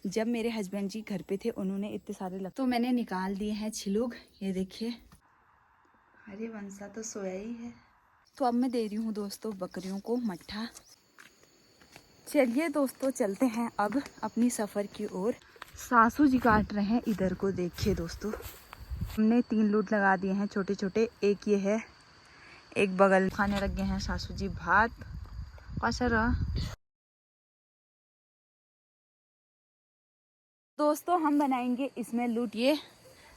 जब मेरे हस्बैंड जी घर पे थे उन्होंने इतने सारे तो मैंने निकाल दिए हैं छिलुक। ये देखिए, अरे वंशा तो सोया ही है। तो अब मैं दे रही हूँ दोस्तों बकरियों को मट्ठा। चलिए दोस्तों चलते हैं अब अपनी सफ़र की ओर। सासू जी काट रहे हैं इधर को, देखिए दोस्तों। हमने 3 लूट लगा दिए हैं छोटे छोटे, एक ये है, एक बगल। खाने लग गए हैं सासू जी भात। कैसा रहा दोस्तों? हम बनाएंगे इसमें लूट, ये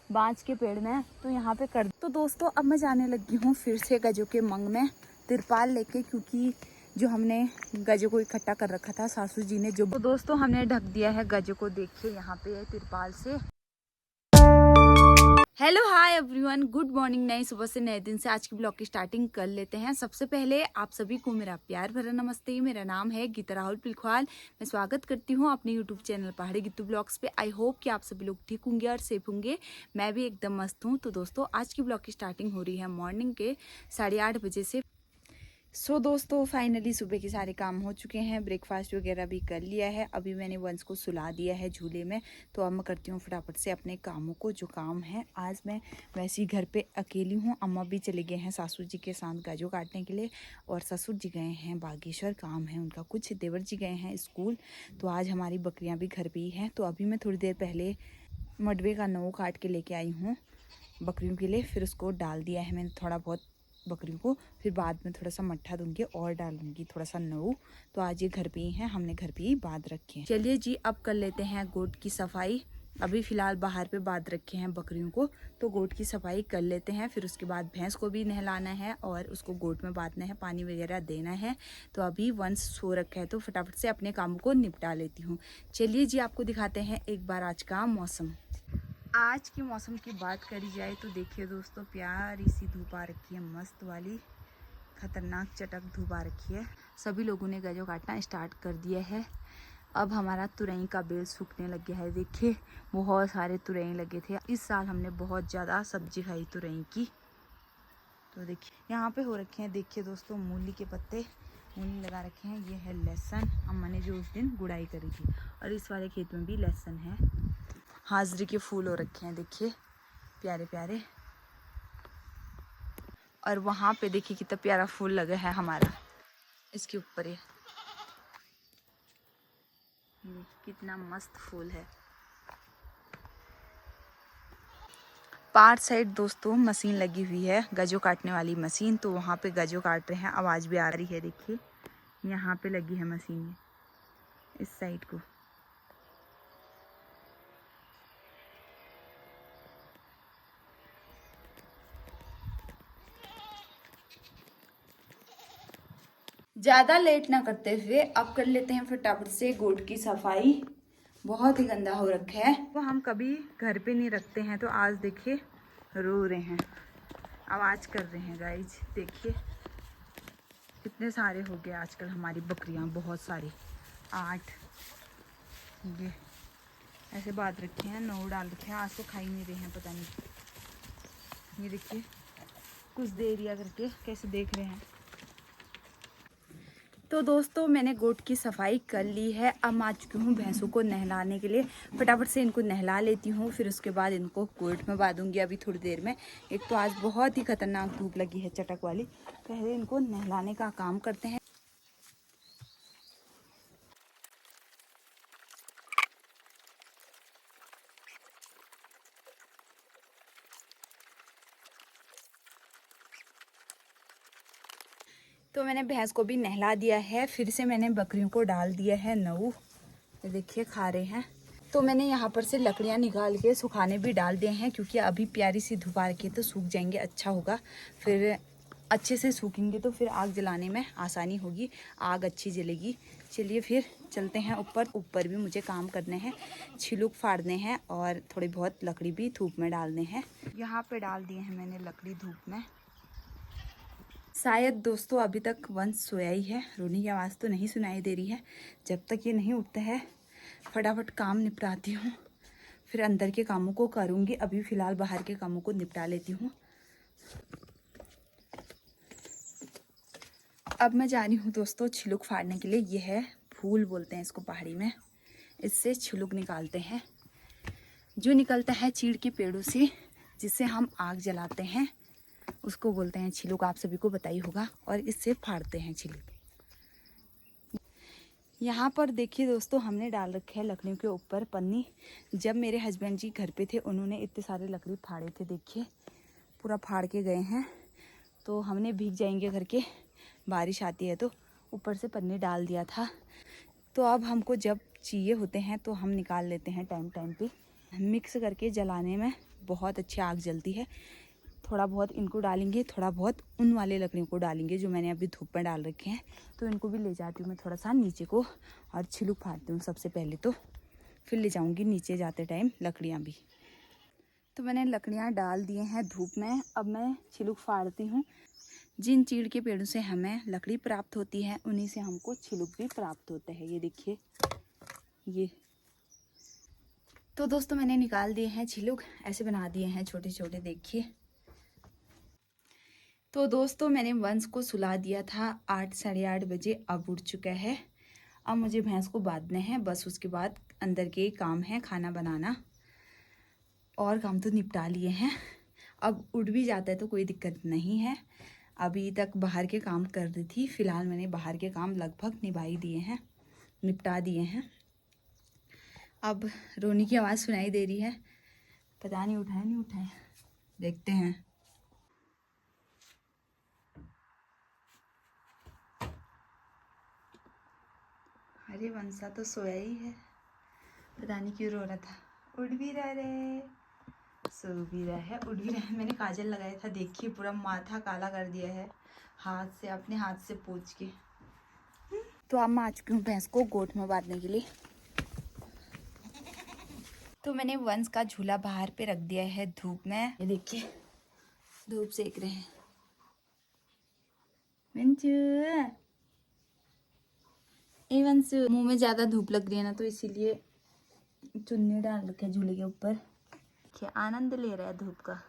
बांज के पेड़ में तो यहाँ पे कर। तो दोस्तों अब मैं जाने लगी हूँ फिर से गजों के मंग में तिरपाल लेके, क्योंकि जो हमने गजों को इकट्ठा कर रखा था सासू जी ने जो। तो दोस्तों हमने ढक दिया है गजों को, देखिए यहाँ पे तिरपाल से। Hello hi everyone, good morning. नई सुबह से नए दिन से आज की ब्लॉग की स्टार्टिंग कर लेते हैं। सबसे पहले आप सभी को मेरा प्यार भरा नमस्ते। मेरा नाम है गीता राहुल पिलखवाल। मैं स्वागत करती हूँ अपने यूट्यूब चैनल पहाड़ी गीतू ब्लॉग्स पे। आई होप कि आप सभी लोग ठीक होंगे और सेफ होंगे। मैं भी एकदम मस्त हूँ। तो दोस्तों आज की ब्लॉग की स्टार्टिंग हो रही है मॉर्निंग के 8:30 बजे से। सो दोस्तों फाइनली सुबह के सारे काम हो चुके हैं, ब्रेकफास्ट वगैरह भी कर लिया है। अभी मैंने वंश को सुला दिया है झूले में। तो अब मैं करती हूँ फटाफट से अपने कामों को, जो काम है। आज मैं वैसे ही घर पे अकेली हूँ। अम्मा भी चले गए हैं सासू जी के साथ गाजर काटने के लिए, और ससुर जी गए हैं बागेश्वर, काम है उनका कुछ। देवर जी गए हैं स्कूल। तो आज हमारी बकरियाँ भी घर पर ही हैं। तो अभी मैं थोड़ी देर पहले मडवे का नौ काट के लेके आई हूँ बकरियों के लिए। फिर उसको डाल दिया है मैंने थोड़ा बहुत बकरियों को। फिर बाद में थोड़ा सा मट्ठा दूंगी और डालूंगी थोड़ा सा नऊ। तो आज ये घर पे ही है, हमने घर पे ही बांध रखे हैं। चलिए जी अब कर लेते हैं गोट की सफाई। अभी फिलहाल बाहर पे बांध रखे हैं बकरियों को, तो गोट की सफाई कर लेते हैं। फिर उसके बाद भैंस को भी नहलाना है और उसको गोट में बांधना है, पानी वगैरह देना है। तो अभी वंश सो रखा है, तो फटाफट से अपने कामों को निपटा लेती हूँ। चलिए जी आपको दिखाते हैं एक बार आज का मौसम। आज के मौसम की बात करी जाए तो देखिए दोस्तों, प्यारी सी धूप आ रखी है, मस्त वाली खतरनाक चटक धूप आ रखी है। सभी लोगों ने गजो काटना स्टार्ट कर दिया है। अब हमारा तुरई का बेल सूखने लग गया है। देखिए बहुत सारे तुरई लगे थे। इस साल हमने बहुत ज़्यादा सब्जी खाई तुरई की। तो देखिए यहाँ पे हो रखे हैं, देखिए दोस्तों, मूली के पत्ते, मूली लगा रखे हैं। ये है लहसुन, अम्मा ने जो उस दिन गुड़ाई करी थी। और इस वाले खेत में भी लहसुन है। हाजरी के फूल हो रखे हैं, देखिए प्यारे प्यारे। और वहाँ पे देखिए कितना प्यारा फूल लगा है हमारा, इसके ऊपर ये कितना मस्त फूल है। पार साइड दोस्तों मशीन लगी हुई है, गजो काटने वाली मशीन। तो वहाँ पे गजो काट रहे हैं, आवाज़ भी आ रही है। देखिए यहाँ पे लगी है मशीन इस साइड को। ज़्यादा लेट ना करते हुए अब कर लेते हैं फटाफट से गोट की सफाई। बहुत ही गंदा हो रखा है। वो हम कभी घर पे नहीं रखते हैं, तो आज देखिए रो रहे हैं, आवाज़ कर रहे हैं गाइज। देखिए कितने सारे हो गए आजकल हमारी बकरियां, बहुत सारी, 8। ये ऐसे बांध रखे हैं, 9 डाल रखे हैं। आज तो खा ही नहीं रहे हैं, पता नहीं। ये देखिए कुछ देर या करके कैसे देख रहे हैं। तो दोस्तों मैंने गोट की सफाई कर ली है। अब आ चुकी हूँ भैंसों को नहलाने के लिए। फटाफट से इनको नहला लेती हूँ, फिर उसके बाद इनको गोट में बांधूंगी अभी थोड़ी देर में। एक तो आज बहुत ही खतरनाक धूप लगी है, चटक वाली। पहले इनको नहलाने का काम करते हैं। तो मैंने भैंस को भी नहला दिया है। फिर से मैंने बकरियों को डाल दिया है नऊ। ये देखिए खा रहे हैं। तो मैंने यहाँ पर से लकड़ियाँ निकाल के सुखाने भी डाल दिए हैं, क्योंकि अभी प्यारी सी धूप आ रखी है, तो सूख जाएंगे, अच्छा होगा। फिर अच्छे से सूखेंगे तो फिर आग जलाने में आसानी होगी, आग अच्छी जलेगी। चलिए फिर चलते हैं ऊपर। ऊपर भी मुझे काम करने हैं, छिलुक फाड़ने हैं और थोड़ी बहुत लकड़ी भी धूप में डालने हैं। यहाँ पे डाल दिए हैं मैंने लकड़ी धूप में। शायद दोस्तों अभी तक वंश सोया ही है, रोने की आवाज़ तो नहीं सुनाई दे रही है। जब तक ये नहीं उठता है फटाफट काम निपटाती हूँ, फिर अंदर के कामों को करूँगी। अभी फ़िलहाल बाहर के कामों को निपटा लेती हूँ। अब मैं जा रही हूँ दोस्तों छिलुक फाड़ने के लिए। ये है फूल बोलते हैं इसको पहाड़ी में। इससे छिलुक निकालते हैं। जो निकलता है चीड़ के पेड़ों से, जिससे हम आग जलाते हैं, उसको बोलते हैं छिलुक। आप सभी को पता ही होगा। और इससे फाड़ते हैं छिलुक। यहाँ पर देखिए दोस्तों, हमने डाल रखे हैं लकड़ियों के ऊपर पन्नी। जब मेरे हस्बैंड जी घर पे थे, उन्होंने इतने सारे लकड़ी फाड़े थे। देखिए पूरा फाड़ के गए हैं। तो हमने भीग जाएंगे करके, बारिश आती है तो ऊपर से पन्नी डाल दिया था। तो अब हमको जब चाहिए होते हैं तो हम निकाल लेते हैं टाइम टाइम पे। मिक्स करके जलाने में बहुत अच्छी आग जलती है। थोड़ा बहुत इनको डालेंगे, थोड़ा बहुत उन वाले लकड़ियों को डालेंगे जो मैंने अभी धूप में डाल रखे हैं। तो इनको भी ले जाती हूँ मैं थोड़ा सा नीचे को और छिलुक फाड़ती हूँ सबसे पहले। तो फिर ले जाऊँगी नीचे जाते टाइम लकड़ियाँ भी। तो मैंने लकड़ियाँ डाल दिए हैं धूप में। अब मैं छिलुक फाड़ती हूँ। जिन चीड़ के पेड़ों से हमें लकड़ी प्राप्त होती है, उन्हीं से हमको छिलुक भी प्राप्त होता है। ये देखिए ये। तो दोस्तों मैंने निकाल दिए हैं छिलुक, ऐसे बना दिए हैं छोटे छोटे। देखिए तो दोस्तों मैंने वंश को सुला दिया था 8 साढ़े 8 बजे। अब उठ चुका है। अब मुझे भैंस को बांधने हैं, बस उसके बाद अंदर के काम है खाना बनाना। और काम तो निपटा लिए हैं। अब उठ भी जाता है तो कोई दिक्कत नहीं है। अभी तक बाहर के काम कर रही थी। फ़िलहाल मैंने बाहर के काम लगभग निभाई दिए हैं, निपटा दिए हैं। अब रोनी की आवाज़ सुनाई दे रही है, पता नहीं उठाए नहीं उठाए, देखते हैं। अरे वंशा तो सोया ही है, पता नहीं क्यों रो रहा था। उठ भी रहा रे, सो भी रहा है, उठ भी रहा है। मैंने काजल लगाया था, देखिए पूरा माथा काला कर दिया है हाथ से, अपने हाथ से पोंछ के। तो अब मैं आ चुकी हूँ भैंस को गोठ में बांधने के लिए। तो मैंने वंश का झूला बाहर पे रख दिया है धूप में। ये देखिए धूप सेक रहे हैं। वंशु, ए वंशु, मुंह में ज्यादा धूप लग रही है ना, तो इसीलिए चुन्नी डाल रखे झूले के ऊपर। क्या आनंद ले रहा है धूप का।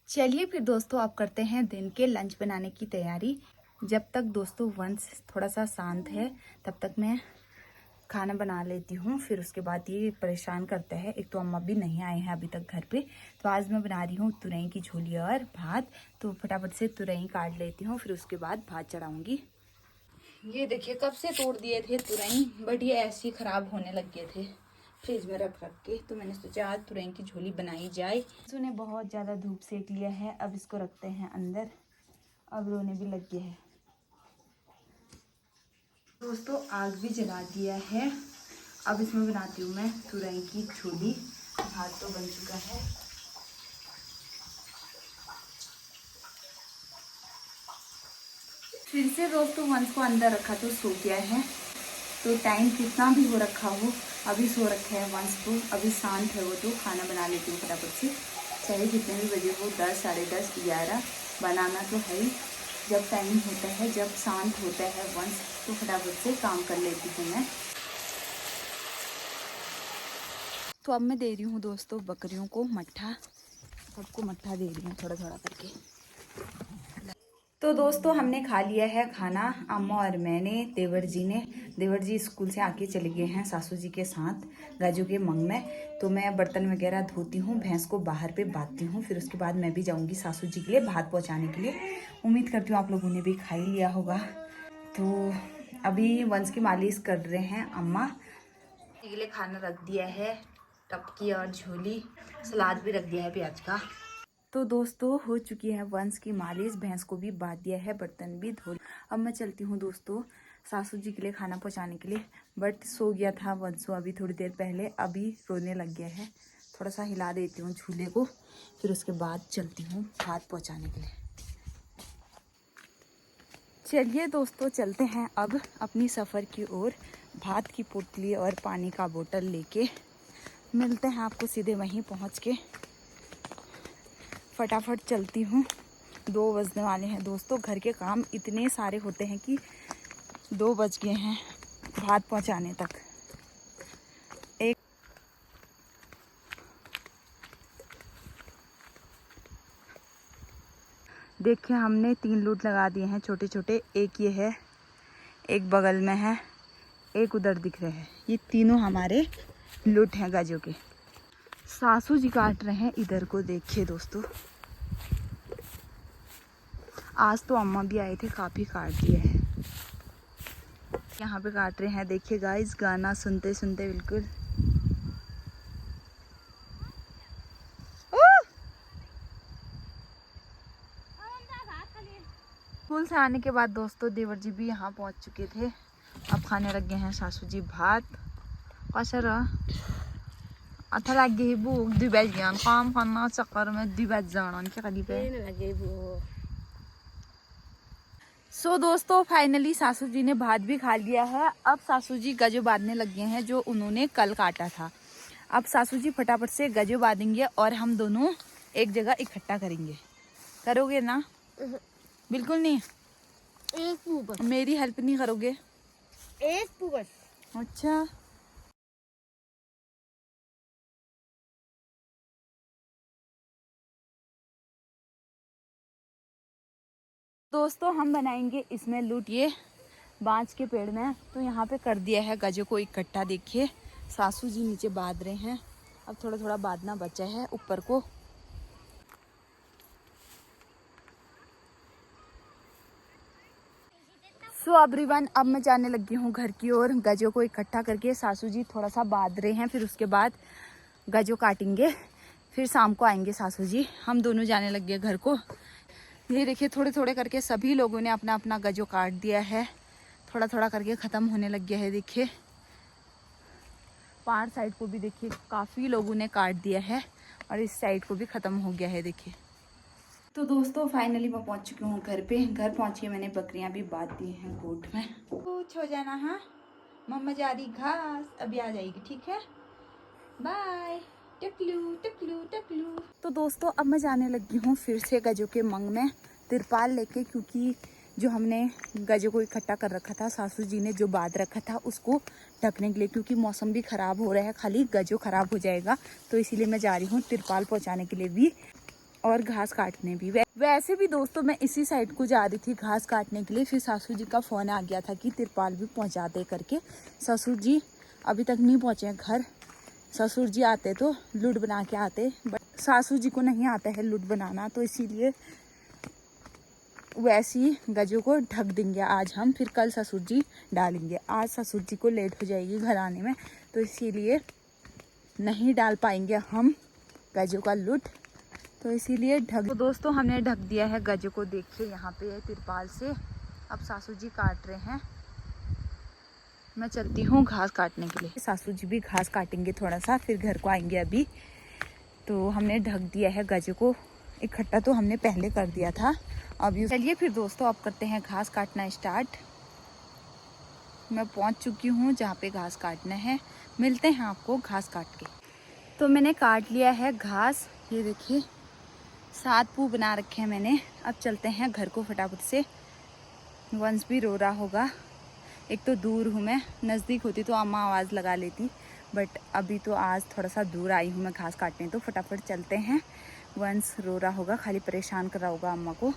चलिए फिर दोस्तों, अब करते हैं दिन के लंच बनाने की तैयारी। जब तक दोस्तों वंश थोड़ा सा शांत है, तब तक मैं खाना बना लेती हूँ। फिर उसके बाद ये परेशान करता है। एक तो अम्मा भी नहीं आए हैं अभी तक घर पे। तो आज मैं बना रही हूँ तुरई की झोली और भात। तो फटाफट से तुरई काट लेती हूँ, फिर उसके बाद भात चढ़ाऊँगी। ये देखिए कब से तोड़ दिए थे तुरई, बट ये ऐसे ही ख़राब होने लग गए थे फ्रिज में रख के। तो मैंने सोचा आज तुरई की झोली बनाई जाए। इसने बहुत ज़्यादा धूप सेक लिया है। अब इसको रखते हैं अंदर। अब रोने भी लग गया है। दोस्तों आग भी जला दिया है। अब इसमें बनाती हूँ मैं तुरई की झोली। भात तो बन चुका है। फिर से दोस्तों वंश को अंदर रखा तो सो गया है। तो टाइम कितना भी हो रखा हो, अभी सो रखा है वंश को। अभी शांत है वो। तो खाना बना लेती हूँ फटाफट से, चाहे जितने भी बजे हो, 10, साढ़े 10, 11 बनाना तो है ही। जब टाइम होता है, जब शांत होता है वंश, तो फटाफट से काम कर लेती हूँ मैं। तो अब मैं दे रही हूँ दोस्तों बकरियों को मट्ठा। सबको मट्ठा दे रही हूँ थोड़ा थोड़ा करके। तो दोस्तों हमने खा लिया है खाना, अम्मा और मैंने। देवर जी स्कूल से आके चले गए हैं सासू जी के साथ गाजू के मंग में। तो मैं बर्तन वगैरह धोती हूँ, भैंस को बाहर पे बांधती हूँ। फिर उसके बाद मैं भी जाऊँगी सासू जी के लिए भात पहुँचाने के लिए। उम्मीद करती हूँ आप लोगों ने भी खा ही लिया होगा। तो अभी वंश की मालिश कर रहे हैं अम्मा। के लिए खाना रख दिया है, टपकी और झोली, सलाद भी रख दिया है प्याज का। तो दोस्तों हो चुकी है वंश की मालिश, भैंस को भी बांध दिया है, बर्तन भी धो। अब मैं चलती हूँ दोस्तों सासू जी के लिए खाना पहुँचाने के लिए। बट सो गया था वंशु अभी थोड़ी देर पहले, अभी रोने लग गया है। थोड़ा सा हिला देती हूँ झूले को, फिर उसके बाद चलती हूँ भात पहुँचाने के लिए। चलिए दोस्तों चलते हैं अब अपनी सफ़र की ओर। भात की पोटली और पानी का बोतल लेके मिलते हैं आपको सीधे वहीं पहुँच के। फटाफट चलती हूँ, 2 बजने वाले हैं दोस्तों। घर के काम इतने सारे होते हैं कि 2 बज गए हैं भात पहुँचाने तक। एक देखिए हमने 3 लूट लगा दिए हैं छोटे छोटे। एक ये है, एक बगल में है, एक उधर दिख रहे हैं। ये तीनों हमारे लुट हैं गजों के। सासू जी काट रहे हैं इधर को, देखिए दोस्तों। आज तो अम्मा भी आए थे, काफ़ी काट दिया है। यहाँ पे काट रहे हैं, देखिए गाइस, गाना सुनते सुनते बिल्कुल। स्कूल से आने के बाद दोस्तों देवर जी भी यहाँ पहुँच चुके थे। अब खाने लग गए हैं सासू जी भात। कसर अच्छा लगे भूख 2 बज गया, काम करना चक्कर में 2 बज जाना क्या करीब है। सो दोस्तों फाइनली सासू जी ने भात भी खा लिया है। अब सासू जी गजो बांधने लग गए हैं जो उन्होंने कल काटा था। अब सासू जी फटाफट से गजो बांधेंगे और हम दोनों एक जगह इकट्ठा करेंगे। करोगे ना? बिल्कुल नहीं। मेरी हेल्प नहीं करोगे? अच्छा दोस्तों हम बनाएंगे इसमें लूट, ये बांस के पेड़ में। तो यहाँ पे कर दिया है गजों को इकट्ठा। देखिए सासू जी नीचे बांध रहे हैं। अब थोड़ा थोड़ा बांधना बचा है ऊपर को। सो एवरीवन, अब मैं जाने लगी हूँ घर की ओर। गजों को इकट्ठा करके सासू जी थोड़ा सा बांध रहे हैं, फिर उसके बाद गजों काटेंगे। फिर शाम को आएंगे सासू जी। हम दोनों जाने लग गए घर को। ये देखिए थोड़े थोड़े करके सभी लोगों ने अपना अपना गजो काट दिया है। थोड़ा थोड़ा करके ख़त्म होने लग गया है। देखिए पार साइड को भी देखिए काफ़ी लोगों ने काट दिया है और इस साइड को भी ख़त्म हो गया है। देखिए तो दोस्तों फाइनली मैं पहुंच चुकी हूँ घर पे। घर पहुंची मैंने बकरियां भी बांध दी हैं गोट में। कुछ हो जाना। हाँ मम्मा जा रही घास, अभी आ जाएगी, ठीक है, बाय। टकलू टकलू टकलू। तो दोस्तों अब मैं जाने लगी हूँ फिर से गजों के मंग में तिरपाल लेके, क्योंकि जो हमने गजों को इकट्ठा कर रखा था, सासू जी ने जो बांध रखा था उसको ढकने के लिए, क्योंकि मौसम भी ख़राब हो रहा है, खाली गजो ख़राब हो जाएगा। तो इसीलिए मैं जा रही हूँ तिरपाल पहुँचाने के लिए भी और घास काटने भी। वैसे भी दोस्तों मैं इसी साइड को जा रही थी घास काटने के लिए। फिर सासू जी का फ़ोन आ गया था कि तिरपाल भी पहुंचा दे करके। ससुर जी अभी तक नहीं पहुंचे हैं घर। ससुर जी आते तो लूट बना के आते, बट सासू जी को नहीं आता है लूट बनाना, तो इसीलिए वैसी गजों को ढक देंगे आज हम। फिर कल ससुर जी डालेंगे। आज ससुर जी को लेट हो जाएगी घर आने में, तो इसीलिए नहीं डाल पाएंगे हम गजों का लूट, तो इसीलिए ढक। तो दोस्तों हमने ढक दिया है गजों को। देखिए यहाँ पे तिरपाल से। अब सासू जी काट रहे हैं, मैं चलती हूँ घास काटने के लिए। सासू जी भी घास काटेंगे थोड़ा सा, फिर घर को आएंगे अभी। तो हमने ढक दिया है गजों को इकट्ठा, तो हमने पहले कर दिया था। अब चलिए फिर दोस्तों अब करते हैं घास काटना स्टार्ट। मैं पहुँच चुकी हूँ जहाँ पे घास काटना है। मिलते हैं आपको घास काट के। तो मैंने काट लिया है घास, ये देखिए 7 पू बना रखे हैं मैंने। अब चलते हैं घर को फटाफट से। वंश भी रो रहा होगा, एक तो दूर हूँ मैं, नज़दीक होती तो अम्मा आवाज़ लगा लेती, बट अभी तो आज थोड़ा सा दूर आई हूँ मैं घास काटने, तो फटाफट चलते हैं। वंश रो रहा होगा, खाली परेशान कर रहा होगा अम्मा को।